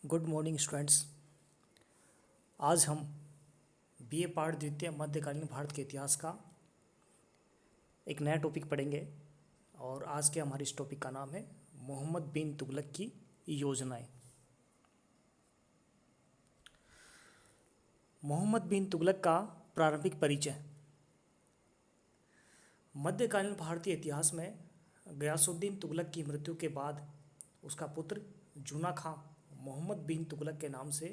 Good morning students. आज हम BA part द्वितीय मध्यकालीन भारत के इतिहास का एक नया टॉपिक पढ़ेंगे और आज के हमारे इस टॉपिक का नाम है मोहम्मद बिन तुगलक की योजनाएं। मोहम्मद बिन तुगलक का प्रारंभिक परिचय। मध्यकालीन भारतीय इतिहास में गयासुद्दीन तुगलक की मृत्यु के बाद उसका पुत्र जूना खां मोहम्मद बिन तुगलक के नाम से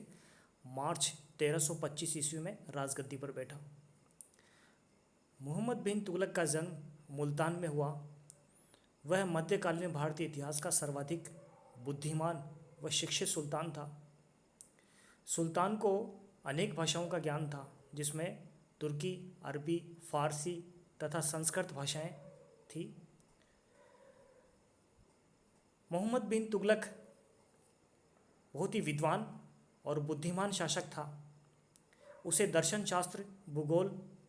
मार्च 1325 ईस्वी में राजगद्दी पर बैठा। मोहम्मद बिन तुगलक का जन्म मुल्तान में हुआ। वह मध्यकालीन भारतीय इतिहास का सर्वाधिक बुद्धिमान व शिक्षित सुल्तान था। सुल्तान को अनेक भाषाओं का ज्ञान था, जिसमें तुर्की, अरबी, फारसी तथा संस्कृत भाषाएं थी। मोहम्मद बिन तुगलक बहुत ही विद्वान और बुद्धिमान शासक था। उसे दर्शन शास्त्र, भूगोल,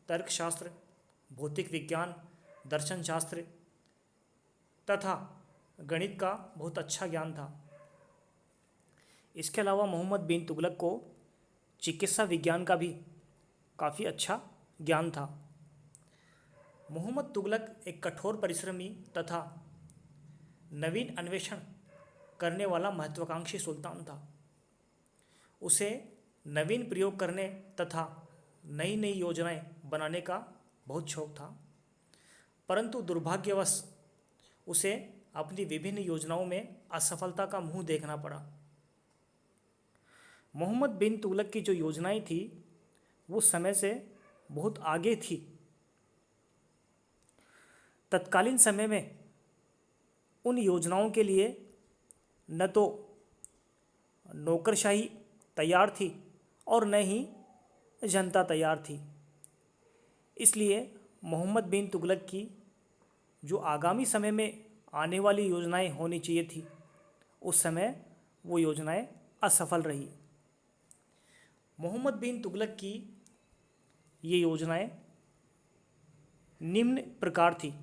तर्कशास्त्र, भौतिक विज्ञान, दर्शन शास्त्र तथा गणित का बहुत अच्छा ज्ञान था। इसके अलावा मोहम्मद बिन तुगलक को चिकित्सा विज्ञान का भी काफ़ी अच्छा ज्ञान था। मोहम्मद तुगलक एक कठोर परिश्रमी तथा नवीन अन्वेषण करने वाला महत्वाकांक्षी सुल्तान था। उसे नवीन प्रयोग करने तथा नई नई योजनाएं बनाने का बहुत शौक था, परंतु दुर्भाग्यवश उसे अपनी विभिन्न योजनाओं में असफलता का मुंह देखना पड़ा। मोहम्मद बिन तुगलक की जो योजनाएं थी वो समय से बहुत आगे थी। तत्कालीन समय में उन योजनाओं के लिए न तो नौकरशाही तैयार थी और न ही जनता तैयार थी। इसलिए मोहम्मद बिन तुगलक की जो आगामी समय में आने वाली योजनाएं होनी चाहिए थी, उस समय वो योजनाएं असफल रही। मोहम्मद बिन तुगलक की ये योजनाएं निम्न प्रकार थी।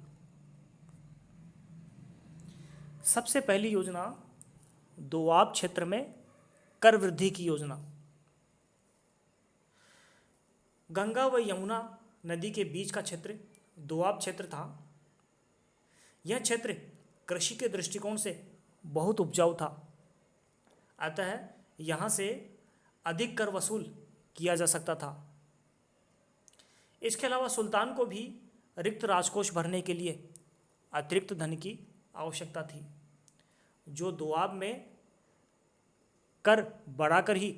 सबसे पहली योजना दोआब क्षेत्र में कर वृद्धि की योजना। गंगा व यमुना नदी के बीच का क्षेत्र दोआब क्षेत्र था। यह क्षेत्र कृषि के दृष्टिकोण से बहुत उपजाऊ था, अतः यहाँ से अधिक कर वसूल किया जा सकता था। इसके अलावा सुल्तान को भी रिक्त राजकोष भरने के लिए अतिरिक्त धन की आवश्यकता थी, जो दोआब में कर बढ़ाकर ही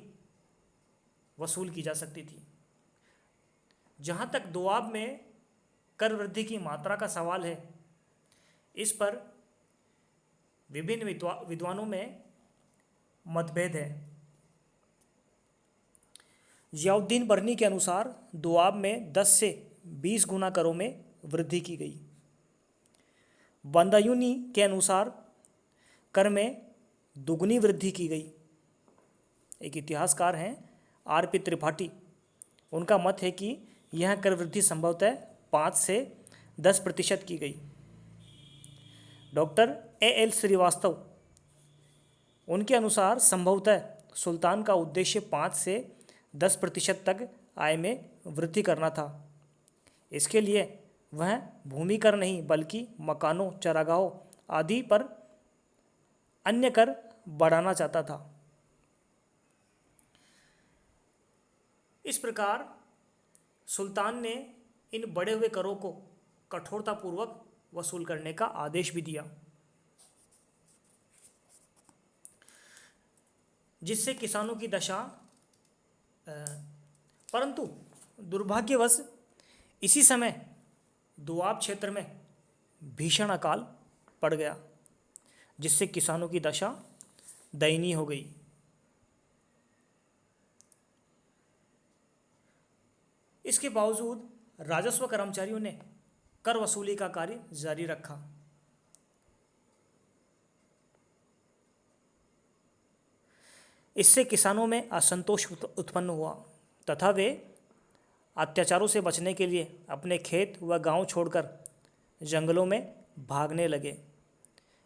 वसूल की जा सकती थी। जहाँ तक दोआब में कर वृद्धि की मात्रा का सवाल है, इस पर विभिन्न विद्वानों में मतभेद है। जियाउद्दीन बरनी के अनुसार दोआब में 10 से 20 गुना करों में वृद्धि की गई। बंदायूनी के अनुसार कर में दुगनी वृद्धि की गई। एक इतिहासकार हैं आर.पी. त्रिपाठी, उनका मत है कि यह कर वृद्धि संभवतः 5 से 10% की गई। Doctor AL. श्रीवास्तव, उनके अनुसार संभवतः सुल्तान का उद्देश्य 5 से 10% तक आय में वृद्धि करना था। इसके लिए वह भूमि कर नहीं बल्कि मकानों, चरागाहों आदि पर अन्य कर बढ़ाना चाहता था। इस प्रकार सुल्तान ने इन बढ़े हुए करों को कठोरतापूर्वक वसूल करने का आदेश भी दिया, जिससे किसानों की दशा परंतु दुर्भाग्यवश इसी समय दोआब क्षेत्र में भीषण अकाल पड़ गया, जिससे किसानों की दशा दयनीय हो गई। इसके बावजूद राजस्व कर्मचारियों ने कर वसूली का कार्य जारी रखा। इससे किसानों में असंतोष उत्पन्न हुआ तथा वे अत्याचारों से बचने के लिए अपने खेत व गांव छोड़कर जंगलों में भागने लगे।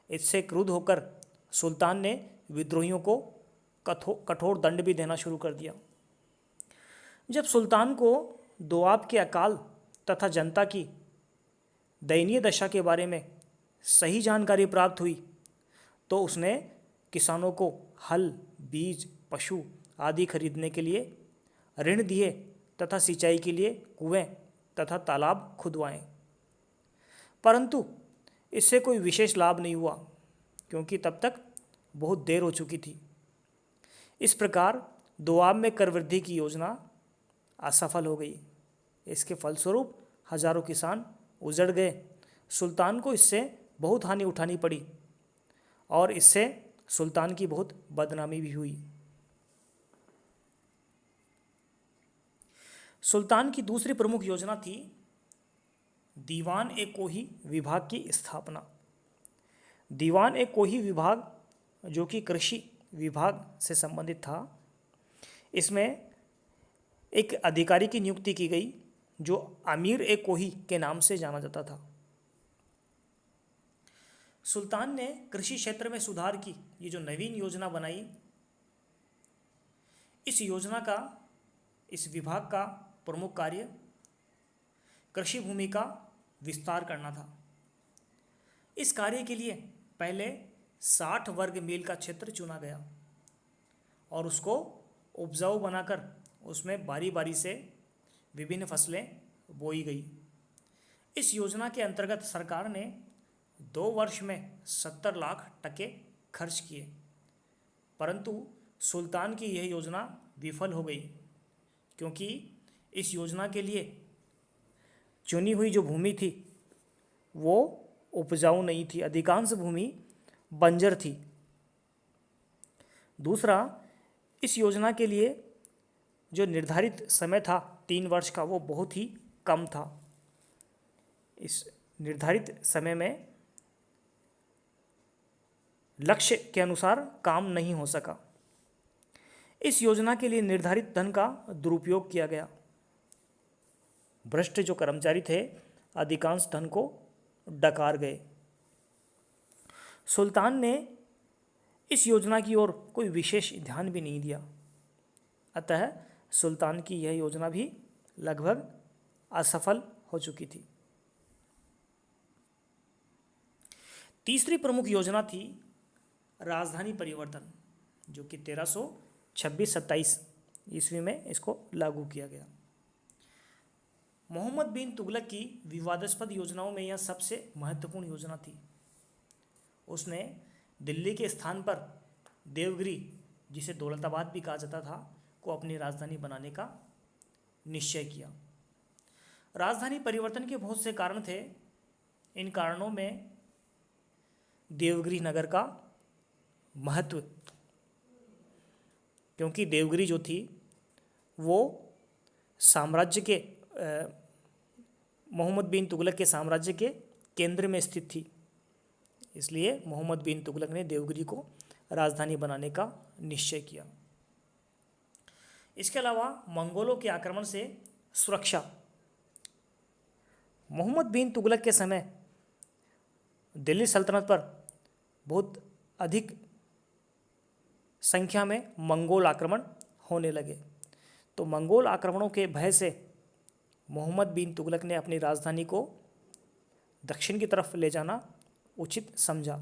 इससे क्रुद्ध होकर सुल्तान ने विद्रोहियों को कठोर दंड भी देना शुरू कर दिया। जब सुल्तान को दोआब के अकाल तथा जनता की दयनीय दशा के बारे में सही जानकारी प्राप्त हुई तो उसने किसानों को हल, बीज, पशु आदि खरीदने के लिए ऋण दिए तथा सिंचाई के लिए कुएं तथा तालाब खुदवाए। परंतु इससे कोई विशेष लाभ नहीं हुआ क्योंकि तब तक बहुत देर हो चुकी थी। इस प्रकार दोआब में कर वृद्धि की योजना असफल हो गई। इसके फलस्वरूप हजारों किसान उजड़ गए। सुल्तान को इससे बहुत हानि उठानी पड़ी और इससे सुल्तान की बहुत बदनामी भी हुई। सुल्तान की दूसरी प्रमुख योजना थी दीवान-ए-कोही विभाग की स्थापना। दीवान-ए-कोही विभाग, जो कि कृषि विभाग से संबंधित था, इसमें एक अधिकारी की नियुक्ति की गई जो अमीर-ए-कोही के नाम से जाना जाता था। सुल्तान ने कृषि क्षेत्र में सुधार की ये जो नवीन योजना बनाई, इस विभाग का प्रमुख कार्य कृषि भूमि का विस्तार करना था। इस कार्य के लिए पहले 60 वर्ग मील का क्षेत्र चुना गया और उसको उपजाऊ बनाकर उसमें बारी बारी से विभिन्न फसलें बोई गई। इस योजना के अंतर्गत सरकार ने 2 वर्ष में 70 लाख टके खर्च किए, परंतु सुल्तान की यह योजना विफल हो गई क्योंकि इस योजना के लिए चुनी हुई जो भूमि थी वो उपजाऊ नहीं थी, अधिकांश भूमि बंजर थी। दूसरा, इस योजना के लिए जो निर्धारित समय था 3 वर्ष का, वो बहुत ही कम था। इस निर्धारित समय में लक्ष्य के अनुसार काम नहीं हो सका। इस योजना के लिए निर्धारित धन का दुरुपयोग किया गया। भ्रष्ट जो कर्मचारी थे अधिकांश धन को डकार गए। सुल्तान ने इस योजना की ओर कोई विशेष ध्यान भी नहीं दिया, अतः सुल्तान की यह योजना भी लगभग असफल हो चुकी थी। तीसरी प्रमुख योजना थी राजधानी परिवर्तन, जो कि 1326-27 ईस्वी में इसको लागू किया गया। मोहम्मद बिन तुगलक की विवादास्पद योजनाओं में यह सबसे महत्वपूर्ण योजना थी। उसने दिल्ली के स्थान पर देवगिरी, जिसे दौलताबाद भी कहा जाता था, को अपनी राजधानी बनाने का निश्चय किया। राजधानी परिवर्तन के बहुत से कारण थे। इन कारणों में देवगिरी नगर का महत्व, क्योंकि देवगिरी जो थी वो साम्राज्य के मोहम्मद बिन तुगलक के साम्राज्य के केंद्र में स्थित थी, इसलिए मोहम्मद बिन तुगलक ने देवगिरी को राजधानी बनाने का निश्चय किया। इसके अलावा मंगोलों के आक्रमण से सुरक्षा। मोहम्मद बिन तुगलक के समय दिल्ली सल्तनत पर बहुत अधिक संख्या में मंगोल आक्रमण होने लगे, तो मंगोल आक्रमणों के भय से मोहम्मद बिन तुगलक ने अपनी राजधानी को दक्षिण की तरफ ले जाना उचित समझा।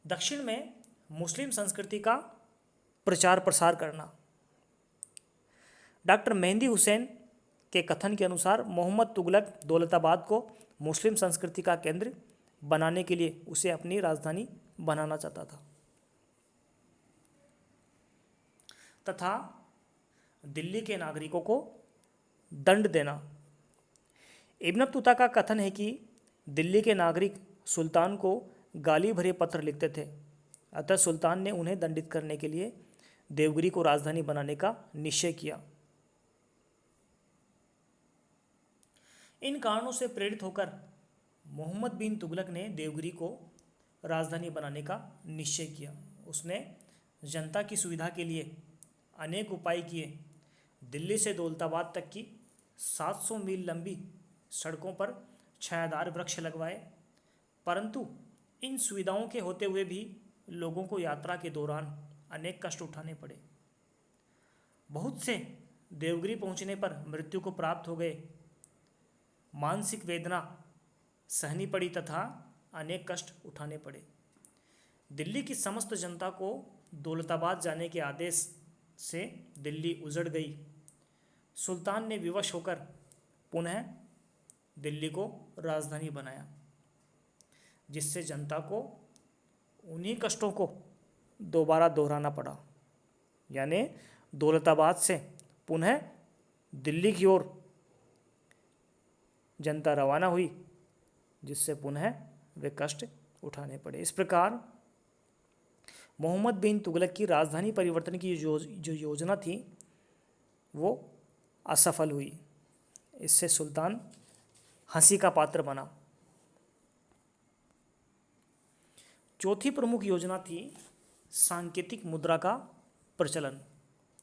दक्षिण में मुस्लिम संस्कृति का प्रचार प्रसार करना। डॉक्टर मेहंदी हुसैन के कथन के अनुसार मोहम्मद तुगलक दौलताबाद को मुस्लिम संस्कृति का केंद्र बनाने के लिए उसे अपनी राजधानी बनाना चाहता था तथा दिल्ली के नागरिकों को दंड देना। इब्न बतूता का कथन है कि दिल्ली के नागरिक सुल्तान को गाली भरे पत्र लिखते थे, अतः सुल्तान ने उन्हें दंडित करने के लिए देवगिरी को राजधानी बनाने का निश्चय किया। इन कारणों से प्रेरित होकर मोहम्मद बिन तुगलक ने देवगिरी को राजधानी बनाने का निश्चय किया। उसने जनता की सुविधा के लिए अनेक उपाय किए। दिल्ली से दौलताबाद तक की 700 मील लंबी सड़कों पर छायादार वृक्ष लगवाए, परंतु इन सुविधाओं के होते हुए भी लोगों को यात्रा के दौरान अनेक कष्ट उठाने पड़े। बहुत से देवगिरी पहुंचने पर मृत्यु को प्राप्त हो गए, मानसिक वेदना सहनी पड़ी तथा अनेक कष्ट उठाने पड़े। दिल्ली की समस्त जनता को दौलताबाद जाने के आदेश से दिल्ली उजड़ गई। सुल्तान ने विवश होकर पुनः दिल्ली को राजधानी बनाया, जिससे जनता को उन्हीं कष्टों को दोबारा दोहराना पड़ा। यानी दौलताबाद से पुनः दिल्ली की ओर जनता रवाना हुई, जिससे पुनः वे कष्ट उठाने पड़े। इस प्रकार मोहम्मद बिन तुगलक की राजधानी परिवर्तन की जो योजना थी वो असफल हुई। इससे सुल्तान हंसी का पात्र बना। चौथी प्रमुख योजना थी सांकेतिक मुद्रा का प्रचलन।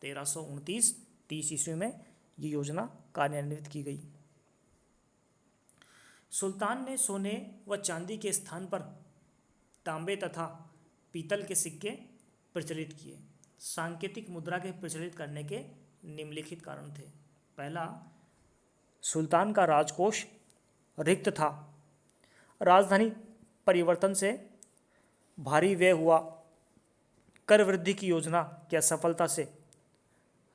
1329-30 ईस्वी में ये योजना कार्यान्वित की गई। सुल्तान ने सोने व चांदी के स्थान पर तांबे तथा पीतल के सिक्के प्रचलित किए। सांकेतिक मुद्रा के प्रचलित करने के निम्नलिखित कारण थे। पहला, सुल्तान का राजकोष रिक्त था। राजधानी परिवर्तन से भारी व्यय हुआ। कर वृद्धि की योजना की असफलता से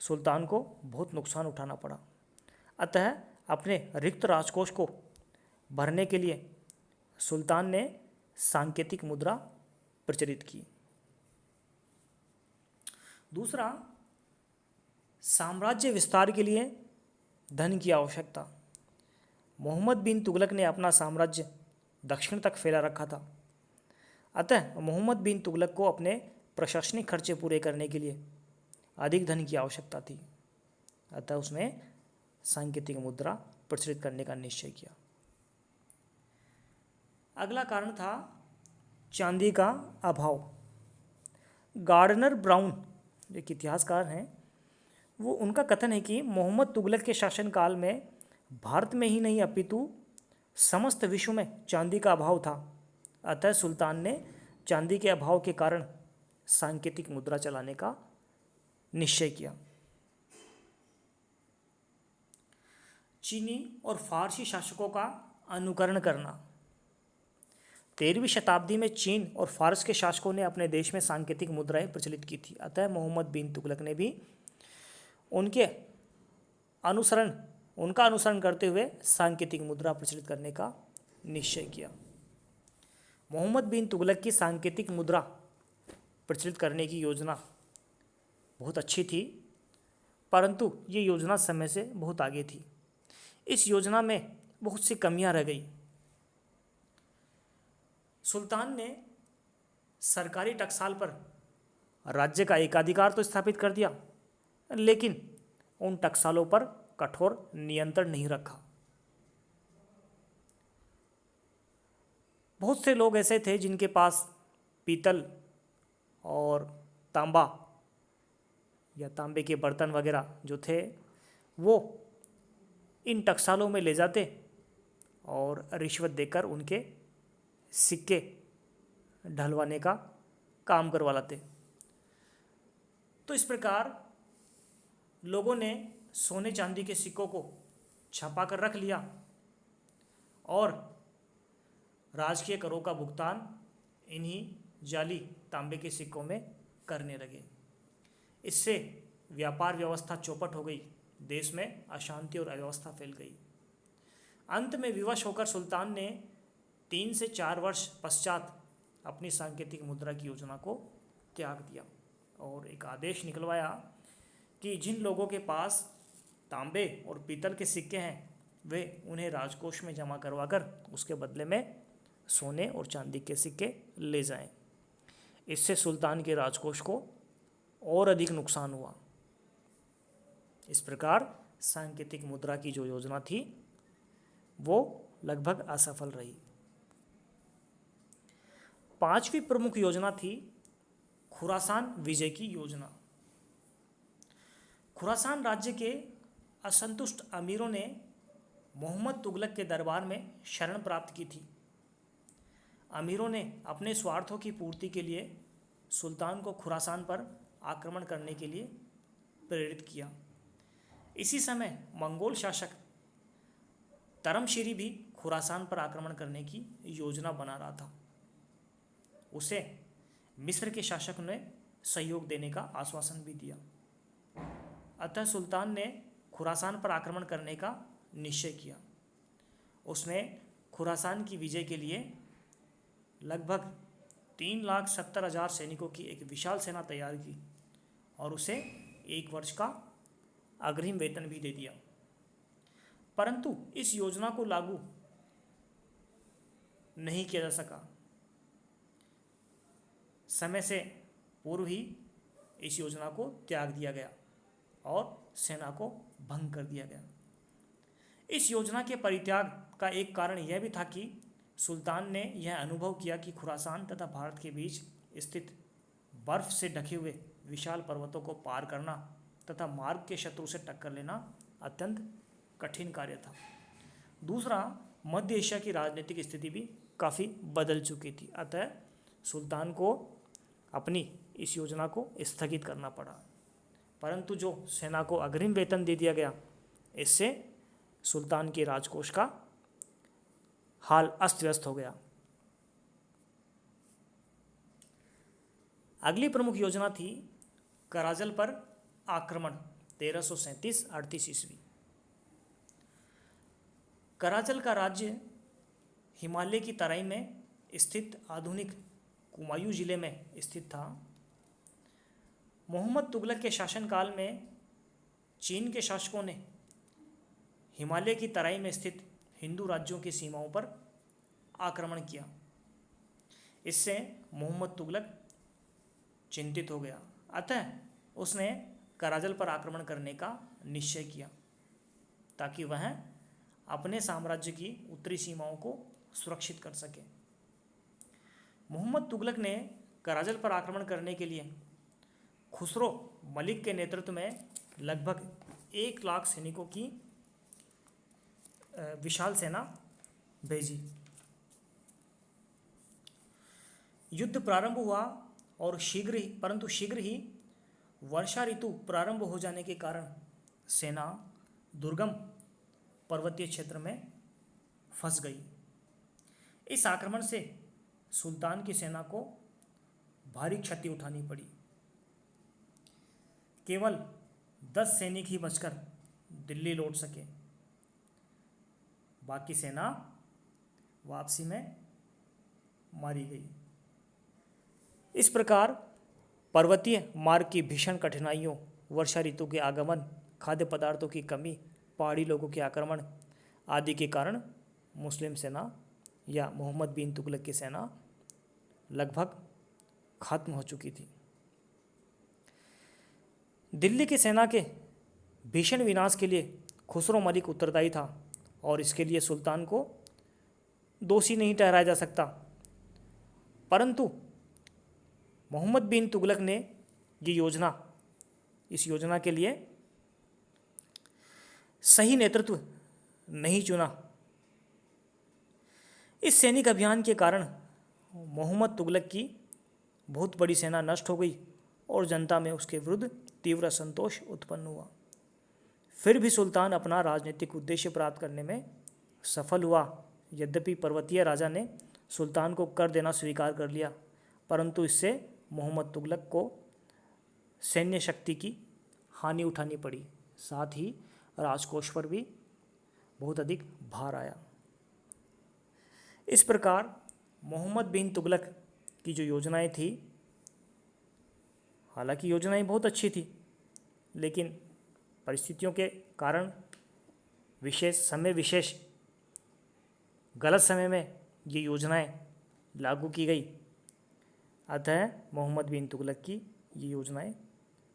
सुल्तान को बहुत नुकसान उठाना पड़ा। अतः अपने रिक्त राजकोष को भरने के लिए सुल्तान ने सांकेतिक मुद्रा प्रचलित की। दूसरा, साम्राज्य विस्तार के लिए धन की आवश्यकता। मोहम्मद बिन तुगलक ने अपना साम्राज्य दक्षिण तक फैला रखा था। अतः मोहम्मद बिन तुगलक को अपने प्रशासनिक खर्चे पूरे करने के लिए अधिक धन की आवश्यकता थी। अतः उसने सांकेतिक मुद्रा प्रचलित करने का निश्चय किया। अगला कारण था चांदी का अभाव। गार्डनर ब्राउन जो एक इतिहासकार हैं, वो उनका कथन है कि मोहम्मद तुगलक के शासनकाल में भारत में ही नहीं अपितु समस्त विश्व में चांदी का अभाव था। अतः सुल्तान ने चांदी के अभाव के कारण सांकेतिक मुद्रा चलाने का निश्चय किया। चीनी और फारसी शासकों का अनुकरण करना। 13वीं शताब्दी में चीन और फारस के शासकों ने अपने देश में सांकेतिक मुद्राएं प्रचलित की थी। अतः मोहम्मद बिन तुगलक ने भी उनका अनुसरण करते हुए सांकेतिक मुद्रा प्रचलित करने का निश्चय किया। मोहम्मद बिन तुगलक की सांकेतिक मुद्रा प्रचलित करने की योजना बहुत अच्छी थी, परंतु ये योजना समय से बहुत आगे थी। इस योजना में बहुत सी कमियां रह गई। सुल्तान ने सरकारी टकसाल पर राज्य का एकाधिकार तो स्थापित कर दिया, लेकिन उन टकसालों पर कठोर नियंत्रण नहीं रखा। बहुत से लोग ऐसे थे जिनके पास पीतल और तांबा या तांबे के बर्तन वगैरह जो थे, वो इन टकसालों में ले जाते और रिश्वत देकर उनके सिक्के ढलवाने का काम करवा लाते। तो इस प्रकार लोगों ने सोने चांदी के सिक्कों को छपा कर रख लिया और राजकीय करों का भुगतान इन्हीं जाली तांबे के सिक्कों में करने लगे। इससे व्यापार व्यवस्था चौपट हो गई, देश में अशांति और अव्यवस्था फैल गई। अंत में विवश होकर सुल्तान ने 3 से 4 वर्ष पश्चात अपनी सांकेतिक मुद्रा की योजना को त्याग दिया और एक आदेश निकलवाया कि जिन लोगों के पास तांबे और पीतल के सिक्के हैं वे उन्हें राजकोष में जमा करवाकर उसके बदले में सोने और चांदी के सिक्के ले जाएं। इससे सुल्तान के राजकोष को और अधिक नुकसान हुआ। इस प्रकार सांकेतिक मुद्रा की जो योजना थी वो लगभग असफल रही। 5वीं प्रमुख योजना थी खुरासान विजय की योजना। खुरासान राज्य के असंतुष्ट अमीरों ने मोहम्मद तुगलक के दरबार में शरण प्राप्त की थी। अमीरों ने अपने स्वार्थों की पूर्ति के लिए सुल्तान को खुरासान पर आक्रमण करने के लिए प्रेरित किया। इसी समय मंगोल शासक तरमशीरी भी खुरासान पर आक्रमण करने की योजना बना रहा था। उसे मिस्र के शासक ने सहयोग देने का आश्वासन भी दिया। अतः सुल्तान ने खुरासान पर आक्रमण करने का निश्चय किया। उसने खुरासान की विजय के लिए लगभग 3,70,000 सैनिकों की एक विशाल सेना तैयार की और उसे 1 वर्ष का अग्रिम वेतन भी दे दिया। परंतु इस योजना को लागू नहीं किया जा सका। समय से पूर्व ही इस योजना को त्याग दिया गया और सेना को भंग कर दिया गया। इस योजना के परित्याग का एक कारण यह भी था कि सुल्तान ने यह अनुभव किया कि खुरासान तथा भारत के बीच स्थित बर्फ से ढके हुए विशाल पर्वतों को पार करना तथा मार्ग के शत्रु से टक्कर लेना अत्यंत कठिन कार्य था। दूसरा, मध्य एशिया की राजनीतिक स्थिति भी काफ़ी बदल चुकी थी। अतः सुल्तान को अपनी इस योजना को स्थगित करना पड़ा। परंतु जो सेना को अग्रिम वेतन दे दिया गया, इससे सुल्तान के राजकोष का हाल अस्त व्यस्त हो गया। अगली प्रमुख योजना थी कराजल पर आक्रमण 1337-38 ईस्वी। कराजल का राज्य हिमालय की तराई में स्थित आधुनिक कुमायूं जिले में स्थित था। मोहम्मद तुगलक के शासनकाल में चीन के शासकों ने हिमालय की तराई में स्थित हिंदू राज्यों की सीमाओं पर आक्रमण किया। इससे मोहम्मद तुगलक चिंतित हो गया। अतः उसने कराजल पर आक्रमण करने का निश्चय किया ताकि वह अपने साम्राज्य की उत्तरी सीमाओं को सुरक्षित कर सके। मोहम्मद तुगलक ने कराजल पर आक्रमण करने के लिए खुसरो मलिक के नेतृत्व में लगभग 1 लाख सैनिकों की विशाल सेना भेजी। युद्ध प्रारंभ हुआ और शीघ्र ही वर्षा ऋतु प्रारंभ हो जाने के कारण सेना दुर्गम पर्वतीय क्षेत्र में फंस गई। इस आक्रमण से सुल्तान की सेना को भारी क्षति उठानी पड़ी। केवल 10 सैनिक ही बचकर दिल्ली लौट सके। बाकी सेना वापसी में मारी गई। इस प्रकार पर्वतीय मार्ग की भीषण कठिनाइयों, वर्षा ऋतु के आगमन, खाद्य पदार्थों की कमी, पहाड़ी लोगों के आक्रमण आदि के कारण मुस्लिम सेना या मोहम्मद बिन तुगलक की सेना लगभग खत्म हो चुकी थी। दिल्ली की सेना के भीषण विनाश के लिए खुसरो मलिक उत्तरदायी था और इसके लिए सुल्तान को दोषी नहीं ठहराया जा सकता। परंतु मोहम्मद बिन तुगलक ने इस योजना के लिए सही नेतृत्व नहीं चुना। इस सैनिक अभियान के कारण मोहम्मद तुगलक की बहुत बड़ी सेना नष्ट हो गई और जनता में उसके विरुद्ध तीव्र असंतोष उत्पन्न हुआ। फिर भी सुल्तान अपना राजनीतिक उद्देश्य प्राप्त करने में सफल हुआ। यद्यपि पर्वतीय राजा ने सुल्तान को कर देना स्वीकार कर लिया, परंतु इससे मोहम्मद तुगलक को सैन्य शक्ति की हानि उठानी पड़ी। साथ ही राजकोष पर भी बहुत अधिक भार आया। इस प्रकार मोहम्मद बिन तुगलक की जो योजनाएं थी, हालांकि योजनाएं बहुत अच्छी थी, लेकिन परिस्थितियों के कारण विशेष गलत समय में ये योजनाएं लागू की गई। अतः मोहम्मद बिन तुगलक की ये योजनाएं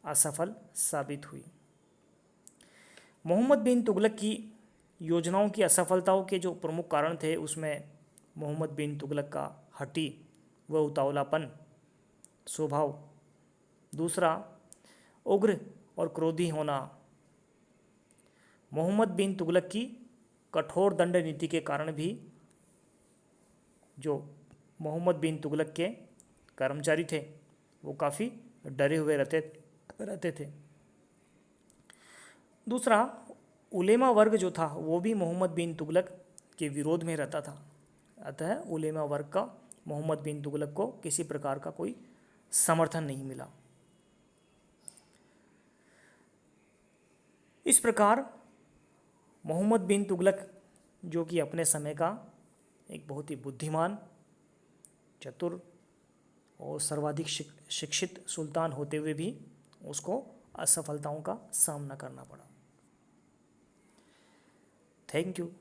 असफल साबित हुई। मोहम्मद बिन तुगलक की योजनाओं की असफलताओं के जो प्रमुख कारण थे, उसमें मोहम्मद बिन तुगलक का हठी व उतावलापन स्वभाव, दूसरा उग्र और क्रोधी होना, मोहम्मद बिन तुगलक की कठोर दंड नीति के कारण भी जो मोहम्मद बिन तुगलक के कर्मचारी थे वो काफ़ी डरे हुए रहते थे। दूसरा, उलेमा वर्ग जो था वो भी मोहम्मद बिन तुगलक के विरोध में रहता था। अतः उलेमा वर्ग का मोहम्मद बिन तुगलक को किसी प्रकार का कोई समर्थन नहीं मिला। इस प्रकार मोहम्मद बिन तुगलक, जो कि अपने समय का एक बहुत ही बुद्धिमान, चतुर और सर्वाधिक शिक्षित सुल्तान होते हुए भी उसको असफलताओं का सामना करना पड़ा। Thank you.